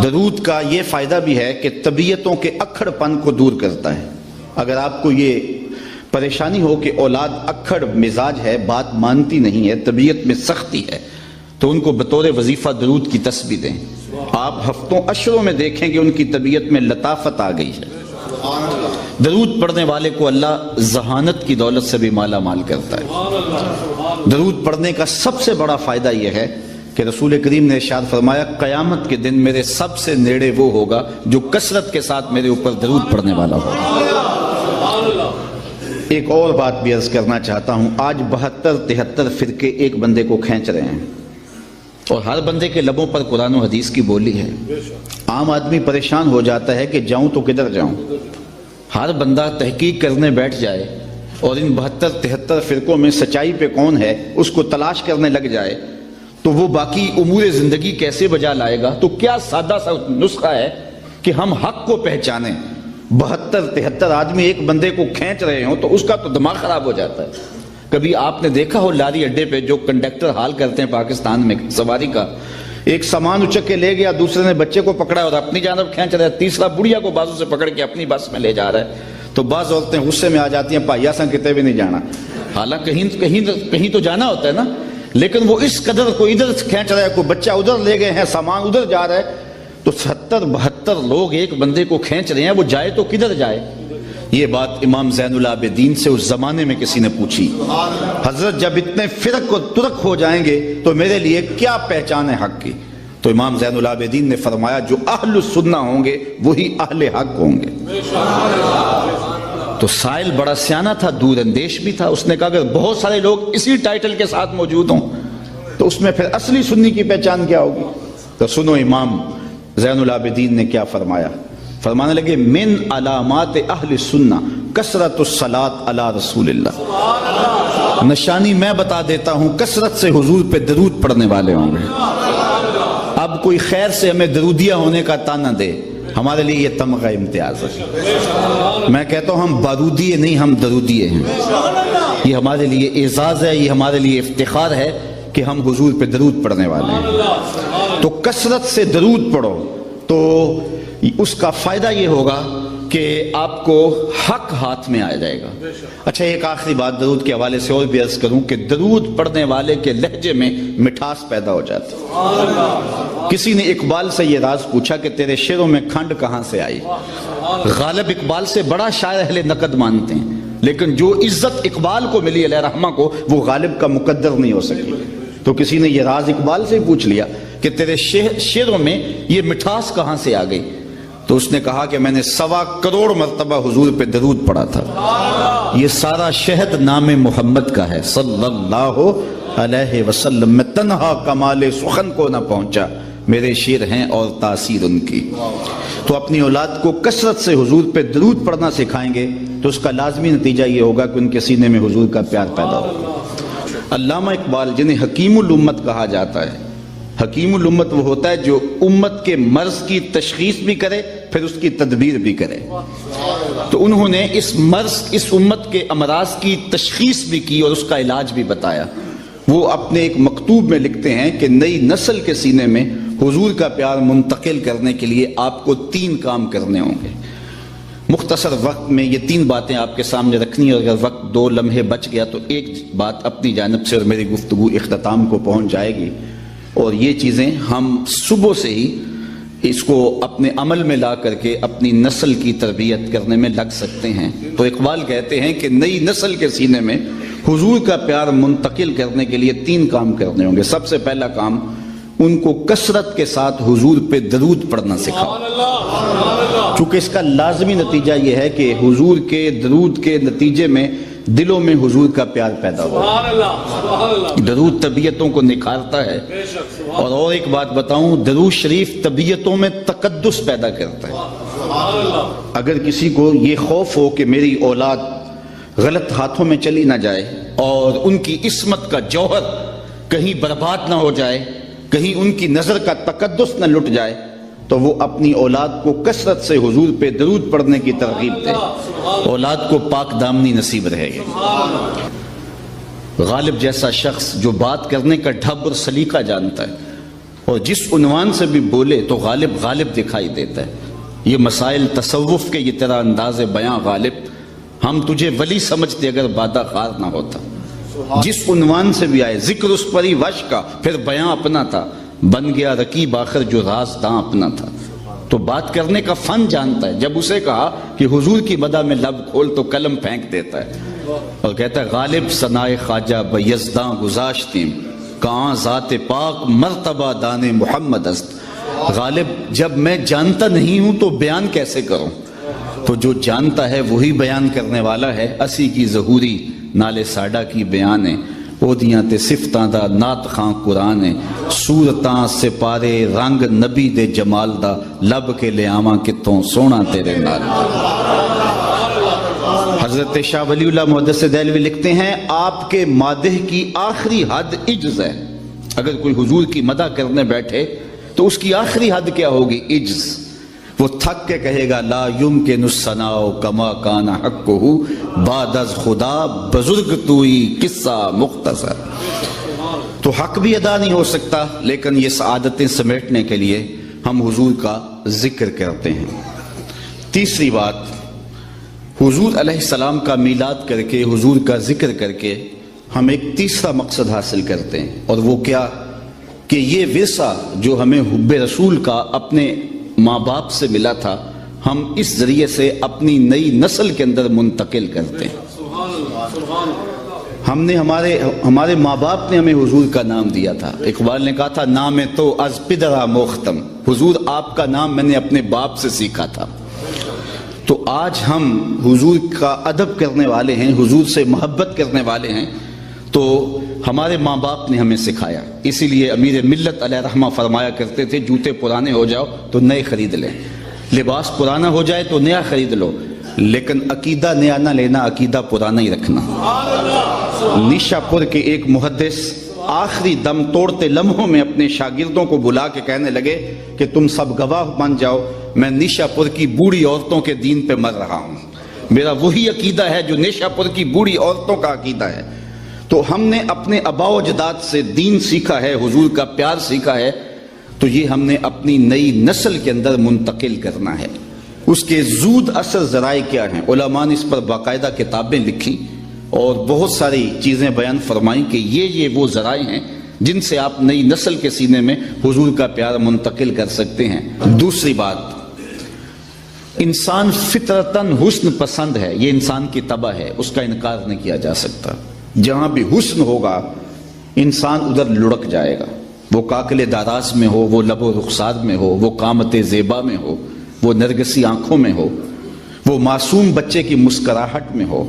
درود کا یہ فائدہ بھی ہے کہ طبیعتوں کے اکھڑ پن کو دور کرتا ہے۔ اگر آپ کو یہ پریشانی ہو کہ اولاد اکھڑ مزاج ہے، بات مانتی نہیں ہے، طبیعت میں سختی ہے، تو ان کو بطور وظیفہ درود کی تسبیح دیں۔ آپ ہفتوں اشروں میں دیکھیں کہ ان کی طبیعت میں لطافت آ گئی ہے۔ درود پڑھنے والے کو اللہ ذہانت کی دولت سے بھی مالا مال کرتا ہے۔ درود پڑھنے کا سب سے بڑا فائدہ یہ ہے کہ رسول کریم نے ارشاد فرمایا قیامت کے دن میرے سب سے نیڑے وہ ہوگا جو کثرت کے ساتھ میرے اوپر درود پڑھنے والا ہوگا۔ ایک اور بات بھی عرض کرنا چاہتا ہوں، آج 72-73 فرقے ایک بندے کو کھینچ رہے ہیں اور ہر بندے کے لبوں پر قرآن و حدیث کی بولی ہے۔ عام آدمی پریشان ہو جاتا ہے کہ جاؤں تو کدھر جاؤں۔ ہر بندہ تحقیق کرنے بیٹھ جائے اور ان 72-73 فرقوں میں سچائی پہ کون ہے اس کو تلاش کرنے لگ جائے تو وہ باقی امور زندگی کیسے بجا لائے گا؟ تو کیا سادہ سا نسخہ ہے کہ ہم حق کو پہچانیں۔ 72-73 آدمی ایک بندے کو کھینچ رہے ہوں تو اس کا تو دماغ خراب ہو جاتا ہے۔ کبھی آپ نے دیکھا ہو لاری اڈے پہ جو کنڈکٹر حال کرتے ہیں پاکستان میں سواری کا، ایک سامان اچک کے لے گیا، دوسرے نے بچے کو پکڑا اور اپنی جانب کھینچ رہا ہے، تیسرا بڑھیا کو بازو سے پکڑ کے اپنی بس میں لے جا رہا ہے، تو بعض عورتیں غصے میں آ جاتی ہیں، بھائی ایسا کتے بھی نہیں جانا، حالانکہ کہیں تو جانا ہوتا ہے نا، لیکن وہ اس قدر کو ادھر کھینچ رہا ہے، کوئی بچہ ادھر لے گئے ہیں، سامان ادھر جا رہا ہے، تو 70-72 لوگ ایک بندے کو کھینچ رہے ہیں، وہ جائے تو کدھر جائے؟ یہ بات امام زین العابدین سے اس زمانے میں کسی نے پوچھی، حضرت جب اتنے فرق و ترک ہو جائیں گے تو میرے لیے کیا پہچان ہے حق کی؟ تو امام زین العابدین نے فرمایا جو اہل السنہ ہوں گے وہی اہل حق ہوں گے۔ تو سائل بڑا سیانہ تھا، دور اندیش بھی تھا، اس نے کہا اگر بہت سارے لوگ اسی ٹائٹل کے ساتھ موجود ہوں تو اس میں پھر اصلی سنی کی پہچان کیا ہوگی؟ تو سنو امام زین العابدین نے کیا فرمایا، فرمانے لگے من علامات اہل سنہ کثرت الصلاۃ علی رسول اللہ، نشانی میں بتا دیتا ہوں کثرت سے حضور پہ درود پڑھنے والے ہوں گے۔ اب کوئی خیر سے ہمیں درودیہ ہونے کا تانا دے، ہمارے لیے یہ تمغہ امتیاز ہے۔ میں کہتا ہوں ہم بارودیے نہیں، ہم درودیے ہیں۔ یہ ہمارے لیے اعزاز ہے، یہ ہمارے لیے افتخار ہے کہ ہم حضور پہ درود پڑھنے والے ہیں۔ تو کثرت سے درود پڑھو تو اس کا فائدہ یہ ہوگا کہ آپ کو حق ہاتھ میں آ جائے گا۔ اچھا ایک آخری بات درود کے حوالے سے اور بھی عرض کروں کہ درود پڑھنے والے کے لہجے میں مٹھاس پیدا ہو جاتی ہے۔ کسی نے اقبال سے یہ راز پوچھا کہ تیرے شعروں میں کھنڈ کہاں سے آئی؟ غالب اقبال سے بڑا شاعر اہل نقد مانتے ہیں، لیکن جو عزت اقبال کو ملی علیہ رحمہ کو وہ غالب کا مقدر نہیں ہو سکی۔ تو کسی نے یہ راز اقبال سے پوچھ لیا کہ تیرے شعروں میں یہ مٹھاس کہاں سے آ گئی؟ تو اس نے کہا کہ میں نے 1.25 کروڑ مرتبہ حضور پہ درود پڑھا تھا۔ یہ سارا شہد نام محمد کا ہے صلی اللہ علیہ وسلم، میں تنہا کمال سخن کو نہ پہنچا، میرے شعر ہیں اور تاثیر ان کی۔ تو اپنی اولاد کو کثرت سے حضور پہ درود پڑھنا سکھائیں گے تو اس کا لازمی نتیجہ یہ ہوگا کہ ان کے سینے میں حضور کا پیار پیدا ہوگا۔ علامہ اقبال جنہیں حکیم الامت کہا جاتا ہے، حکیم الامت وہ ہوتا ہے جو امت کے مرض کی تشخیص بھی کرے پھر اس کی تدبیر بھی کرے۔ تو انہوں نے اس مرض، اس امت کے امراض کی تشخیص بھی کی اور اس کا علاج بھی بتایا۔ وہ اپنے ایک مکتوب میں لکھتے ہیں کہ نئی نسل کے سینے میں حضور کا پیار منتقل کرنے کے لیے آپ کو 3 کام کرنے ہوں گے۔ مختصر وقت میں یہ 3 باتیں آپ کے سامنے رکھنی ہے، اگر وقت 2 لمحے بچ گیا تو ایک بات اپنی جانب سے اور میری گفتگو اختتام کو پہنچ جائے گی، اور یہ چیزیں ہم صبح سے ہی اس کو اپنے عمل میں لا کر کے اپنی نسل کی تربیت کرنے میں لگ سکتے ہیں۔ تو اقبال کہتے ہیں کہ نئی نسل کے سینے میں حضور کا پیار منتقل کرنے کے لیے 3 کام کرنے ہوں گے۔ سب سے پہلا کام، ان کو کثرت کے ساتھ حضور پہ درود پڑھنا سکھاؤ، چونکہ اس کا لازمی نتیجہ یہ ہے کہ حضور کے درود کے نتیجے میں دلوں میں حضور کا پیار پیدا ہو۔ درود طبیعتوں کو نکھارتا ہے، اور ایک بات بتاؤں، درود شریف طبیعتوں میں تقدس پیدا کرتا ہے۔ اگر کسی کو یہ خوف ہو کہ میری اولاد غلط ہاتھوں میں چلی نہ جائے اور ان کی عصمت کا جوہر کہیں برباد نہ ہو جائے، کہیں ان کی نظر کا تقدس نہ لٹ جائے، تو وہ اپنی اولاد کو کثرت سے حضور پہ درود پڑھنے کی ترغیب دے، اولاد کو پاک دامنی نصیب رہے گی۔ غالب جیسا شخص جو بات کرنے کا ڈھب اور سلیقہ جانتا ہے، اور جس عنوان سے بھی بولے تو غالب غالب دکھائی دیتا ہے. یہ مسائل تصوف کے، یہ تیرا انداز بیاں غالب، ہم تجھے ولی سمجھتے اگر بادہ خار نہ ہوتا. جس عنوان سے بھی آئے، ذکر اس پری وش کا، پھر بیاں اپنا تھا، بن گیا رقیب آخر جو راز داں اپنا تھا. تو بات کرنے کا فن جانتا ہے. جب اسے کہا کہ حضور کی مدح میں لب کھول تو قلم پھینک دیتا ہے اور کہتا ہے غالب ثنائے خواجہ بیزداں گزاشتیم کہاں ذات پاک مرتبہ دان محمد است. غالب جب میں جانتا نہیں ہوں تو بیان کیسے کروں؟ تو جو جانتا ہے وہی بیان کرنے والا ہے. اسی کی ظہوری نالے ساڈا کی بیان ہے، اودیاں تے صفتاں دا نات خاں قرآن ہے. صورتاں سپارے رنگ نبی دے جمال دا، لب کے لے آواں کتوں سونا تیرے نال. حضرت شاہ ولی اللہ محدث دہلوی لکھتے ہیں آپ کے مادح کی آخری حد عجز ہے. اگر کوئی حضور کی مدح کرنے بیٹھے تو اس کی آخری حد کیا ہوگی؟ عجز. وہ تھک کے کہے گا لا یمکن الثناء کما کان حقہ بعد از خدا بزرگ توئی قصہ مختصر. تو حق بھی ادا نہیں ہو سکتا، لیکن یہ سعادتیں سمیٹنے کے لیے ہم حضور کا ذکر کرتے ہیں. تیسری بات، حضور علیہ السلام کا میلاد کر کے، حضور کا ذکر کر کے ہم ایک تیسرا مقصد حاصل کرتے ہیں، اور وہ کیا کہ یہ ورثہ جو ہمیں حب رسول کا اپنے ماں باپ سے ملا تھا، ہم اس ذریعے سے اپنی نئی نسل کے اندر منتقل کرتے ہیں. ہم نے ہمارے ماں باپ نے ہمیں حضور کا نام دیا تھا. اقبال نے کہا تھا نام تو از پدرا مختم، حضور آپ کا نام میں نے اپنے باپ سے سیکھا تھا. تو آج ہم حضور کا ادب کرنے والے ہیں، حضور سے محبت کرنے والے ہیں، تو ہمارے ماں باپ نے ہمیں سکھایا. اسی لیے امیر ملت علیہ رحمہ فرمایا کرتے تھے جوتے پرانے ہو جاؤ تو نئے خرید لیں، لباس پرانا ہو جائے تو نیا خرید لو، لیکن عقیدہ نیا نہ لینا، عقیدہ پرانا ہی رکھنا. نیشا پور کے ایک محدث آخری دم توڑتے لمحوں میں اپنے شاگردوں کو بلا کے کہنے لگے کہ تم سب گواہ بن جاؤ، میں نیشا پور کی بوڑھی عورتوں کے دین پہ مر رہا ہوں. میرا وہی عقیدہ ہے جو نیشا پور کی بوڑھی عورتوں کا عقیدہ ہے. تو ہم نے اپنے آباء و اجداد سے دین سیکھا ہے، حضور کا پیار سیکھا ہے، تو یہ ہم نے اپنی نئی نسل کے اندر منتقل کرنا ہے. اس کے زود اثر ذرائع کیا ہیں؟ علماء نے اس پر باقاعدہ کتابیں لکھی اور بہت ساری چیزیں بیان فرمائیں کہ یہ وہ ذرائع ہیں جن سے آپ نئی نسل کے سینے میں حضور کا پیار منتقل کر سکتے ہیں. دوسری بات، انسان فطرتاً حسن پسند ہے، یہ انسان کی طبع ہے، اس کا انکار نہیں کیا جا سکتا. جہاں بھی حسن ہوگا انسان ادھر لڑک جائے گا. وہ کاکل داراز میں ہو، وہ لب و رخسار میں ہو، وہ قامت زیبا میں ہو، وہ نرگسی آنکھوں میں ہو، وہ معصوم بچے کی مسکراہٹ میں ہو.